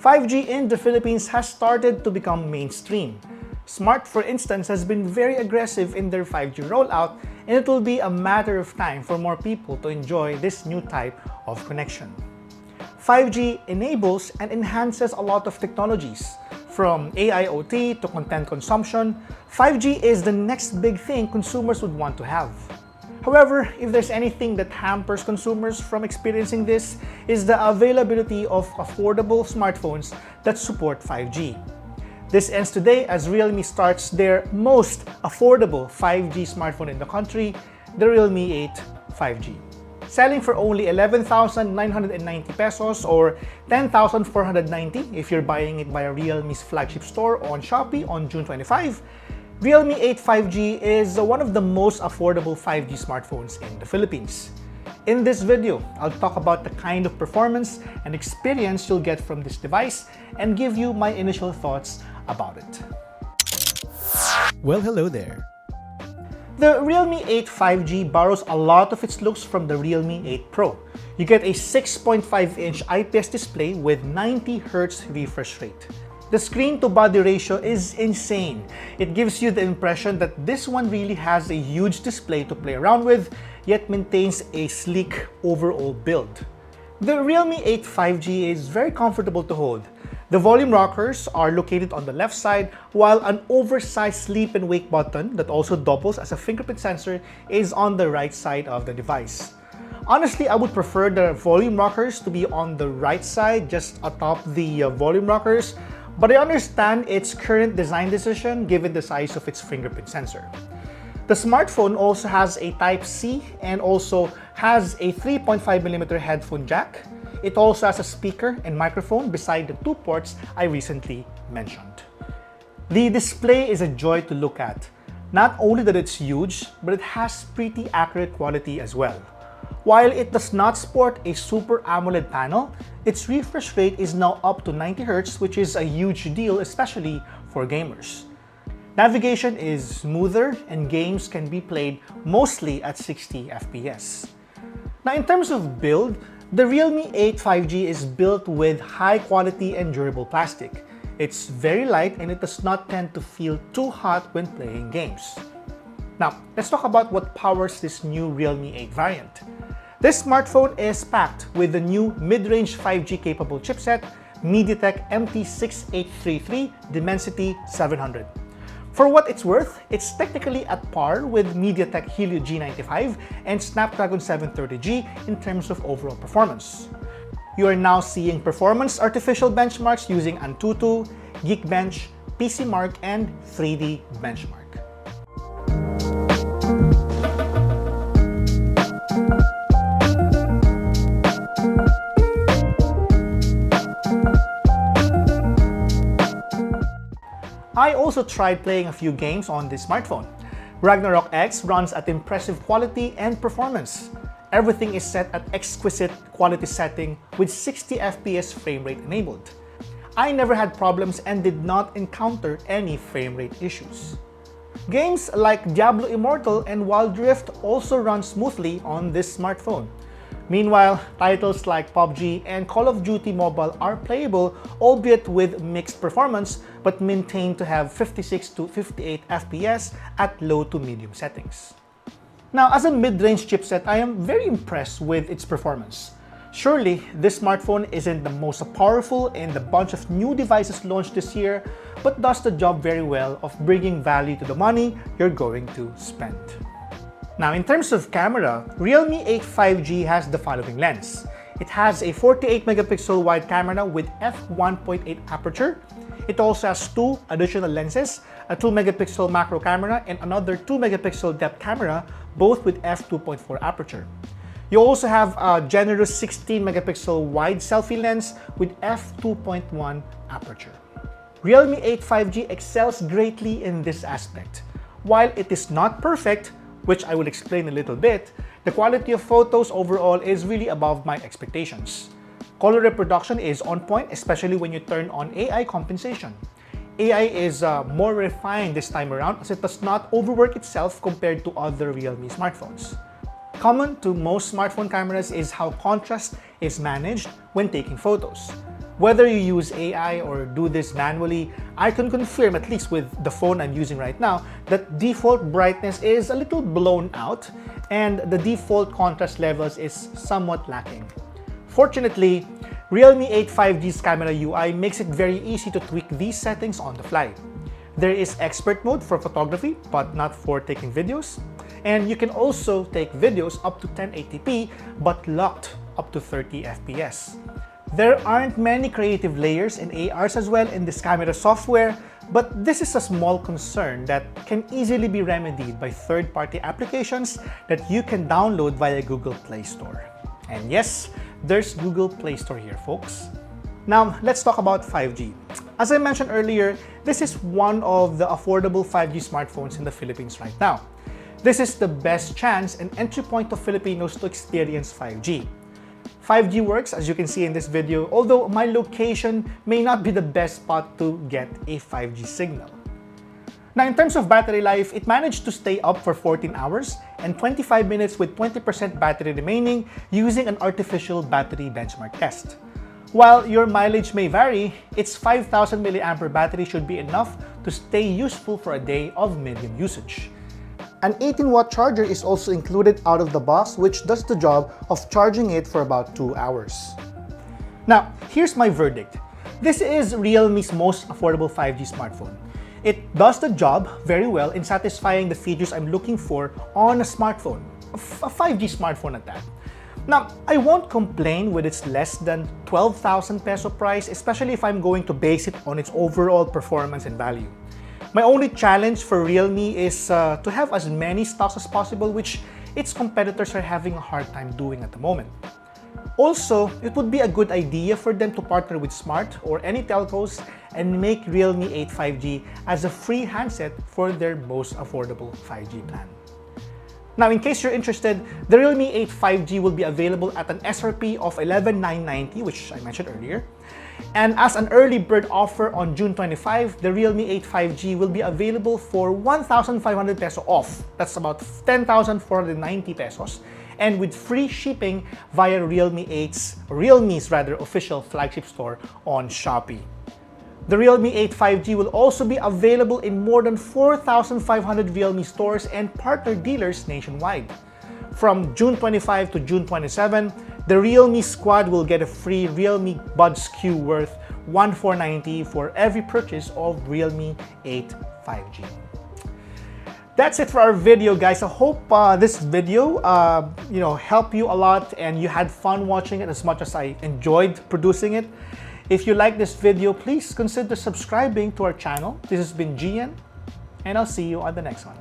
5G in the Philippines has started to become mainstream. Smart, for instance, has been very aggressive in their 5G rollout, and it will be a matter of time for more people to enjoy this new type of connection. 5G enables and enhances a lot of technologies. From AIoT to content consumption, 5G is the next big thing consumers would want to have. However, if there's anything that hampers consumers from experiencing this, is the availability of affordable smartphones that support 5G. This ends today as Realme starts their most affordable 5G smartphone in the country, the Realme 8 5G. Selling for only 11,990 pesos or 10,490 if you're buying it via Realme's flagship store on Shopee on June 25, Realme 8 5G is one of the most affordable 5G smartphones in the Philippines. In this video, I'll talk about the kind of performance and experience you'll get from this device and give you my initial thoughts about it. Well, hello there. The Realme 8 5G borrows a lot of its looks from the Realme 8 Pro. You get a 6.5-inch IPS display with 90Hz refresh rate. The screen-to-body ratio is insane. It gives you the impression that this one really has a huge display to play around with, yet maintains a sleek overall build. The Realme 8 5G is very comfortable to hold. The volume rockers are located on the left side, while an oversized sleep and wake button that also doubles as a fingerprint sensor is on the right side of the device. Honestly, I would prefer the volume rockers to be on the right side, just atop the volume rockers, but I understand its current design decision given the size of its fingerprint sensor. The smartphone also has a Type-C and also has a 3.5mm headphone jack. It also has a speaker and microphone beside the two ports I recently mentioned. The display is a joy to look at. Not only that it's huge, but it has pretty accurate quality as well. While it does not sport a Super AMOLED panel, its refresh rate is now up to 90Hz, which is a huge deal, especially for gamers. Navigation is smoother and games can be played mostly at 60 FPS. Now, in terms of build, the Realme 8 5G is built with high quality and durable plastic. It's very light and it does not tend to feel too hot when playing games. Now, let's talk about what powers this new Realme 8 variant. This smartphone is packed with the new mid-range 5G capable chipset, MediaTek MT6833 Dimensity 700. For what it's worth, it's technically at par with MediaTek Helio G95 and Snapdragon 730G in terms of overall performance. You are now seeing performance artificial benchmarks using Antutu, Geekbench, PCMark, and 3D Benchmark. I also tried playing a few games on this smartphone. Ragnarok X runs at impressive quality and performance. Everything is set at exquisite quality setting with 60 FPS frame rate enabled. I never had problems and did not encounter any frame rate issues. Games like Diablo Immortal and Wild Rift also run smoothly on this smartphone. Meanwhile, titles like PUBG and Call of Duty Mobile are playable, albeit with mixed performance, but maintained to have 56 to 58 FPS at low to medium settings. Now, as a mid-range chipset, I am very impressed with its performance. Surely, this smartphone isn't the most powerful in the bunch of new devices launched this year, but does the job very well of bringing value to the money you're going to spend. Now, in terms of camera, Realme 8 5G has the following lens. It has a 48-megapixel wide camera with f1.8 aperture. It also has two additional lenses, a 2-megapixel macro camera and another 2-megapixel depth camera, both with f2.4 aperture. You also have a generous 16-megapixel wide selfie lens with f2.1 aperture. Realme 8 5G excels greatly in this aspect. While it is not perfect, which I will explain a little bit, the quality of photos overall is really above my expectations. Color reproduction is on point, especially when you turn on AI compensation. AI is more refined this time around as it does not overwork itself compared to other Realme smartphones. Common to most smartphone cameras is how contrast is managed when taking photos. Whether you use AI or do this manually, I can confirm, at least with the phone I'm using right now, that default brightness is a little blown out and the default contrast levels is somewhat lacking. Fortunately, Realme 8 5G's camera UI makes it very easy to tweak these settings on the fly. There is expert mode for photography, but not for taking videos. And you can also take videos up to 1080p, but locked up to 30 FPS. There aren't many creative layers and ARs as well in this camera software, but this is a small concern that can easily be remedied by third-party applications that you can download via Google Play Store. And yes, there's Google Play Store here, folks. Now, let's talk about 5G. As I mentioned earlier, this is one of the affordable 5G smartphones in the Philippines right now. This is the best chance and entry point of Filipinos to experience 5G. 5G works, as you can see in this video, although my location may not be the best spot to get a 5G signal. Now, in terms of battery life, it managed to stay up for 14 hours and 25 minutes with 20% battery remaining using an artificial battery benchmark test. While your mileage may vary, its 5,000 mAh battery should be enough to stay useful for a day of medium usage. An 18-watt charger is also included out of the box, which does the job of charging it for about 2 hours. Now, here's my verdict. This is Realme's most affordable 5G smartphone. It does the job very well in satisfying the features I'm looking for on a smartphone, a 5G smartphone at that. Now, I won't complain with its less than 12,000 peso price, especially if I'm going to base it on its overall performance and value. My only challenge for Realme is to have as many stocks as possible, which its competitors are having a hard time doing at the moment. Also, it would be a good idea for them to partner with Smart or any telcos and make Realme 8 5G as a free handset for their most affordable 5G plan. Now, in case you're interested, the Realme 8 5G will be available at an SRP of 11,990, which I mentioned earlier. And as an early bird offer on June 25, the Realme 8 5G will be available for 1,500 peso off. That's about 10,490 pesos. And with free shipping via Realme's official flagship store on Shopee. The Realme 8 5G will also be available in more than 4,500 Realme stores and partner dealers nationwide. From June 25 to June 27, the Realme Squad will get a free Realme Buds Q worth 1,490 for every purchase of Realme 8 5G. That's it for our video, guys. I hope this video helped you a lot and you had fun watching it as much as I enjoyed producing it. If you like this video, please consider subscribing to our channel. This has been Gian, and I'll see you on the next one.